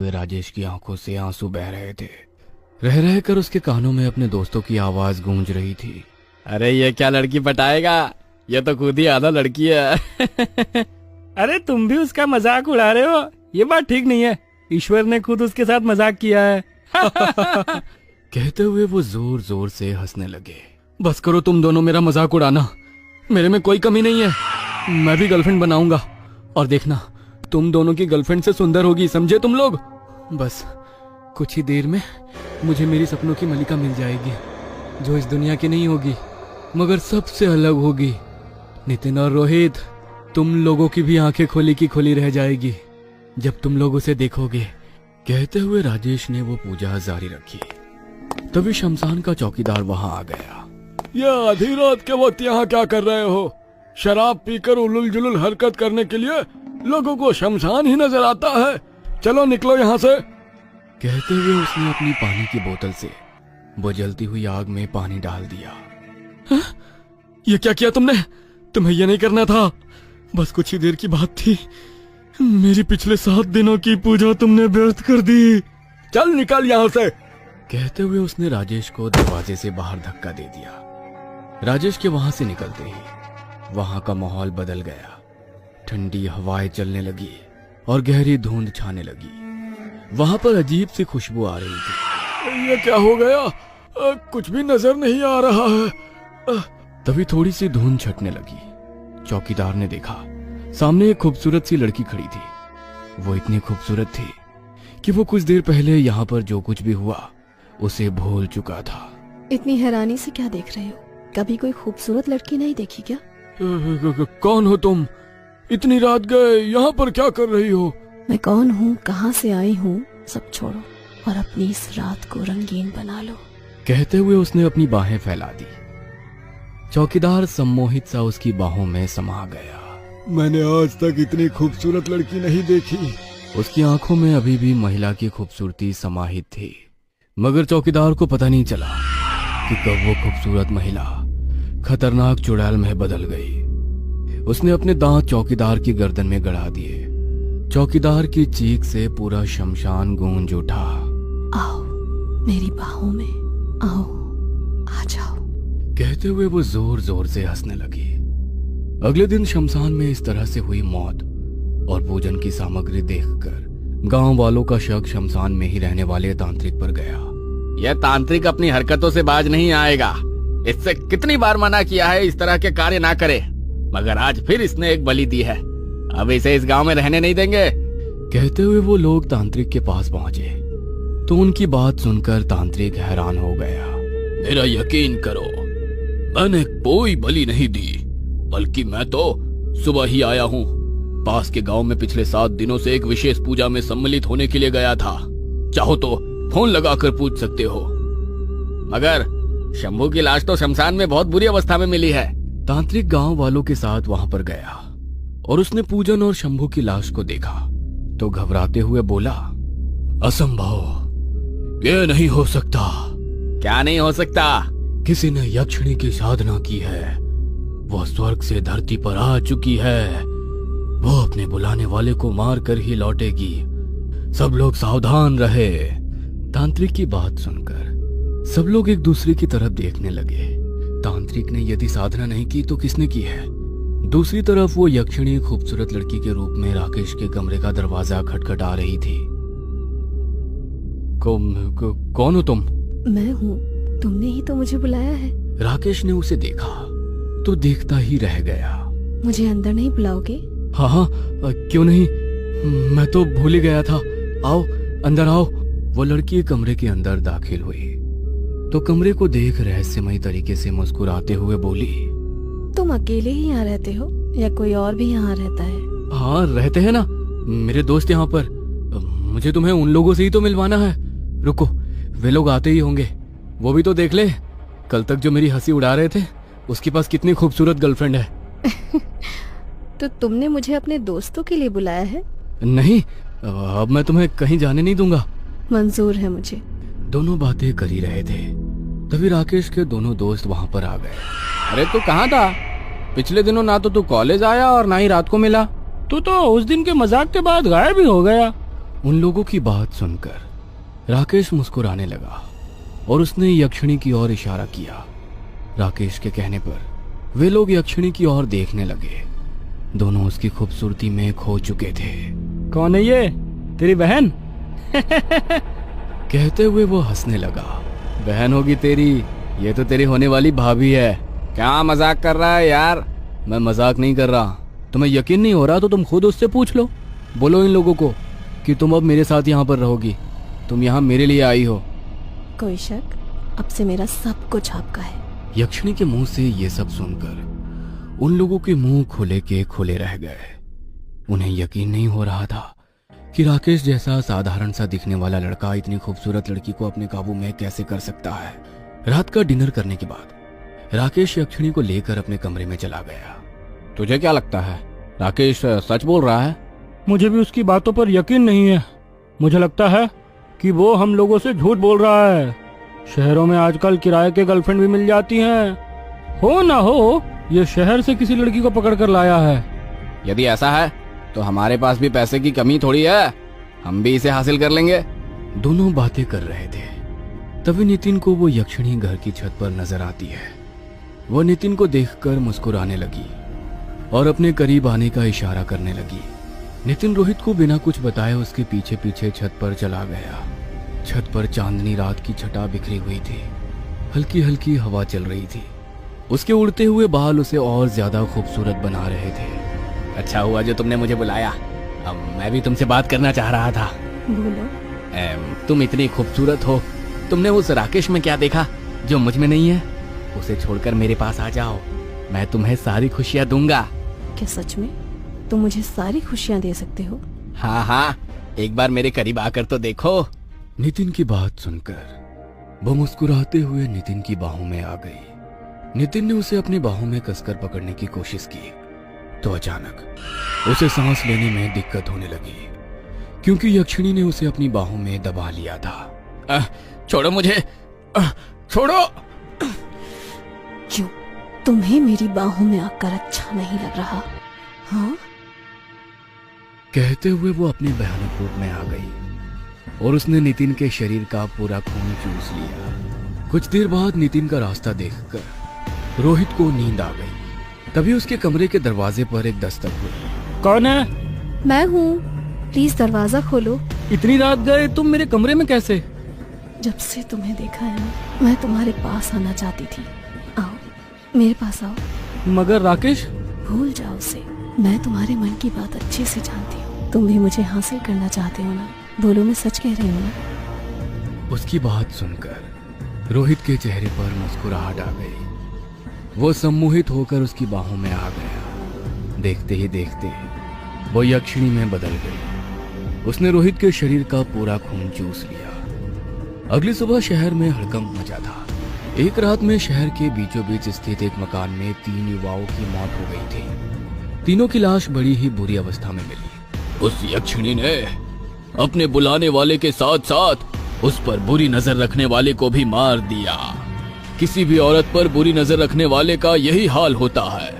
वे राजेश की आंखों से आंसू बह रहे थे। रह रह कर उसके कानों में अपने दोस्तों की आवाज गूंज रही थी। अरे ये क्या लड़की पटाएगा, ये तो खुद ही आधा लड़की है। अरे तुम भी उसका मजाक उड़ा रहे हो, ये बात ठीक नहीं है। ईश्वर ने खुद उसके साथ मजाक किया है। कहते हुए वो जोर जोर से हंसने लगे। बस करो तुम दोनों मेरा मजाक उड़ाना, मेरे में कोई कमी नहीं है। मैं भी गर्लफ्रेंड बनाऊंगा और देखना तुम दोनों की गर्लफ्रेंड से सुंदर होगी, समझे तुम लोग। बस कुछ ही देर में मुझे मेरी सपनों की मलिका मिल जाएगी, जो इस दुनिया की नहीं होगी मगर सबसे अलग होगी। नितिन और रोहित, तुम लोगों की भी आंखें खोली की खोली रह जाएगी जब तुम लोग उसे देखोगे। कहते हुए राजेश ने वो पूजा जारी रखी। तभी शमशान का चौकीदार वहां आ गया। ये आधी रात के वक्त यहाँ क्या कर रहे हो? शराब पीकर उलुल जुलुल हरकत करने के लिए लोगों को शमशान ही नजर आता है। चलो निकलो यहाँ से। कहते हुए उसने अपनी पानी की बोतल से वो जलती हुई आग में पानी डाल दिया। हा? ये क्या किया तुमने? तुम्हें ये नहीं करना था। बस कुछ ही देर की बात थी, मेरी पिछले 7 दिनों की पूजा तुमने व्यर्थ कर दी। चल निकल यहाँ से। कहते हुए उसने राजेश को दरवाजे से बाहर धक्का दे दिया। राजेश के वहां से निकलते ही वहां का माहौल बदल गया। ठंडी हवाएं चलने लगी और गहरी धुंध छाने लगी। वहां पर अजीब सी खुशबू आ रही थी। ये क्या हो गया? कुछ भी नजर नहीं आ रहा है। तभी थोड़ी सी धुंध छटने लगी। चौकीदार ने देखा सामने एक खूबसूरत सी लड़की खड़ी थी। वो इतनी खूबसूरत थी कि वो कुछ देर पहले यहाँ पर जो कुछ भी हुआ उसे भूल चुका था। इतनी हैरानी से क्या देख रहे हो? कभी कोई खूबसूरत लड़की नहीं देखी क्या? कौन हो तुम? इतनी रात गए यहाँ पर क्या कर रही हो? मैं कौन हूँ, कहाँ से आई हूँ, सब छोड़ो और अपनी इस रात को रंगीन बना लो। कहते हुए उसने अपनी बाहें फैला दी। चौकीदार सम्मोहित सा उसकी बाहों में समा गया। मैंने आज तक इतनी खूबसूरत लड़की नहीं देखी। उसकी आंखों में अभी भी महिला की खूबसूरती समाहित थी, मगर चौकीदार को पता नहीं चला कि कब वो खूबसूरत महिला खतरनाक चुड़ैल में बदल गई। उसने अपने दांत चौकीदार की गर्दन में गड़ा दिए। चौकीदार की चीख से पूरा शमशान गूंज उठा। आओ मेरी बाहों में, आओ आ जाओ। कहते हुए वो जोर जोर से हंसने लगी। अगले दिन शमशान में इस तरह से हुई मौत और पूजन की सामग्री देखकर गांव वालों का शक शमशान में ही रहने वाले तांत्रिक पर गया। यह तांत्रिक अपनी हरकतों से बाज नहीं आएगा। इससे कितनी बार मना किया है इस तरह के कार्य ना करे, मगर आज फिर इसने एक बलि दी है। अब इसे इस गांव में रहने नहीं देंगे। कहते हुए वो लोग तांत्रिक के पास पहुंचे तो उनकी बात सुनकर तांत्रिक हैरान हो गया। मेरा यकीन करो, मैंने कोई बलि नहीं दी, बल्कि मैं तो सुबह ही आया हूँ। पास के गांव में पिछले 7 दिनों से एक विशेष पूजा में सम्मिलित होने के लिए गया था। चाहो तो फोन लगाकर पूछ सकते हो। मगर शंभू की लाश तो शमशान में बहुत बुरी अवस्था में मिली है। तांत्रिक गांव वालों के साथ वहां पर गया और उसने पूजन और शंभू की लाश को देखा तो घबराते हुए बोला, असंभव, ये नहीं हो सकता। क्या नहीं हो सकता? किसी ने यक्षिणी की साधना की है। वो स्वर्ग से धरती पर आ चुकी है। वो अपने बुलाने वाले को मार कर ही लौटेगी। सब लोग सावधान रहे। तांत्रिक की बात सुनकर सब लोग एक दूसरे की तरफ देखने लगे। तांत्रिक ने यदि साधना नहीं की तो किसने की है? दूसरी तरफ वो यक्षिणी खूबसूरत लड़की के रूप में राकेश के कमरे का दरवाजा खटखटा रही थी। कौन हो तुम? मैं हूँ, तुमने ही तो मुझे बुलाया है। राकेश ने उसे देखा तो देखता ही रह गया। मुझे अंदर नहीं बुलाओगे? हाँ हाँ, क्यों नहीं, मैं तो भूल ही गया था। आओ अंदर आओ। वो लड़की कमरे के अंदर दाखिल हुई तो कमरे को देख रहस्यमयी तरीके से मुस्कुराते हुए बोली, तुम अकेले ही यहाँ रहते हो या कोई और भी यहाँ रहता है? हाँ रहते हैं ना, मेरे दोस्त यहाँ पर। मुझे तुम्हें उन लोगों से ही तो मिलवाना है। रुको, वे लोग आते ही होंगे। वो भी तो देख ले, कल तक जो मेरी हंसी उड़ा रहे थे उसके पास कितनी खूबसूरत गर्लफ्रेंड है। तो तुमने मुझे अपने दोस्तों के लिए बुलाया है? नहीं, अब मैं तुम्हें कहीं जाने नहीं दूंगा। मंजूर है मुझे। दोनों बातें कर ही रहे थे तभी राकेश के दोनों दोस्त वहां पर आ गए। अरे तू कहाँ था? पिछले दिनों ना तो तू कॉलेज आया और ना ही रात को मिला। तू तो उस दिन के मजाक के बाद गायब ही हो गया। उन लोगों की बात सुनकर राकेश मुस्कुराने लगा और उसने यक्षिणी की ओर इशारा किया। राकेश के कहने पर वे लोग यक्षिणी की ओर देखने लगे। दोनों उसकी खूबसूरती में खो चुके थे। कौन है ये? तेरी बहन? कहते हुए वो हंसने लगा। बहन होगी तेरी, ये तो तेरी होने वाली भाभी है। क्या मजाक कर रहा है यार? मैं मजाक नहीं कर रहा। तुम्हें यकीन नहीं हो रहा तो तुम खुद उससे पूछ लो। बोलो इन लोगों को कि तुम अब मेरे साथ यहाँ पर रहोगी। तुम यहाँ मेरे लिए आई हो। कोई शक? अब से मेरा सब कुछ आपका है। यक्षिणी के मुंह से ये सब सुनकर उन लोगों के मुंह खुले के खुले रह गए। उन्हें यकीन नहीं हो रहा था कि राकेश जैसा साधारण सा दिखने वाला लड़का इतनी खूबसूरत लड़की को अपने काबू में कैसे कर सकता है। रात का डिनर करने के बाद राकेश यक्षिणी को लेकर अपने कमरे में चला गया। तुझे क्या लगता है राकेश सच बोल रहा है? मुझे भी उसकी बातों पर यकीन नहीं है। मुझे लगता है कि वो हम लोगों से झूठ बोल रहा है। शहरों में आजकल किराए के गर्लफ्रेंड भी मिल जाती हैं। हो ना हो ये शहर से किसी लड़की को पकड़ कर लाया है। यदि ऐसा है तो हमारे पास भी पैसे की कमी थोड़ी है, हम भी इसे हासिल कर लेंगे। दोनों बातें कर रहे थे तभी नितिन को वो यक्षिणी घर की छत पर नजर आती है। वो नितिन को देखकर मुस्कुराने लगी और अपने करीब आने का इशारा करने लगी। नितिन रोहित को बिना कुछ बताए उसके पीछे पीछे छत पर चला गया। छत पर चांदनी रात की छटा बिखरी हुई थी। हल्की हल्की हवा चल रही थी। उसके उड़ते हुए बाल उसे और ज्यादा खूबसूरत बना रहे थे। अच्छा हुआ जो तुमने मुझे बुलाया। अब मैं भी तुमसे बात करना चाह रहा था। बोलो। तुम इतनी खूबसूरत हो, तुमने उस राकेश में क्या देखा जो मुझ में नहीं है? उसे छोड़कर मेरे पास आ जाओ, मैं तुम्हें सारी खुशियाँ दूंगा। क्या सच में तुम मुझे सारी खुशियाँ दे सकते हो? हाँ हाँ, एक बार मेरे करीब आकर तो देखो। नितिन की बात सुनकर वो मुस्कुराते हुए नितिन की बाहों में आ गई। नितिन ने उसे अपनी बाहों में कसकर पकड़ने की कोशिश की तो अचानक उसे सांस लेने में दिक्कत होने लगी क्योंकि यक्षिणी ने उसे अपनी बाहों में दबा लिया था। छोड़ो मुझे, छोड़ो। क्यों तुम्हें मेरी बाहों में आकर अच्छा नहीं लग रहा? हाँ? कहते हुए वो अपने भयानक रूप में आ गई और उसने नितिन के शरीर का पूरा खून चूस लिया। कुछ देर बाद नितिन का रास्ता देखकर रोहित को नींद आ गई। तभी उसके कमरे के दरवाजे पर एक दस्तक हुई। कौन है? मैं हूँ, प्लीज दरवाजा खोलो। इतनी रात गए तुम मेरे कमरे में कैसे? जब से तुम्हें देखा है ना, मैं तुम्हारे पास आना चाहती थी। आओ, मेरे पास आओ। मगर राकेश? भूल जाओ उसे। मैं तुम्हारे मन की बात अच्छे से जानती हूँ। तुम भी मुझे हासिल करना चाहते हो ना? बोलो, मैं सच कह रही हूँ ना? उसकी बात सुनकर रोहित के चेहरे पर मुस्कुराहट आ गई। वो सम्मोहित होकर उसकी बाहों में आ गया। देखते ही देखते वो यक्षिणी में बदल गई। उसने रोहित के शरीर का पूरा खून चूस लिया। अगली सुबह शहर में हड़कंप मचा था। एक रात में शहर के बीचों बीच स्थित एक मकान में 3 युवाओं की मौत हो गई थी। तीनों की लाश बड़ी ही बुरी अवस्था में मिली। उस यक्षिणी ने अपने बुलाने वाले के साथ साथ उस पर बुरी नजर रखने वाले को भी मार दिया। किसी भी औरत पर बुरी नजर रखने वाले का यही हाल होता है।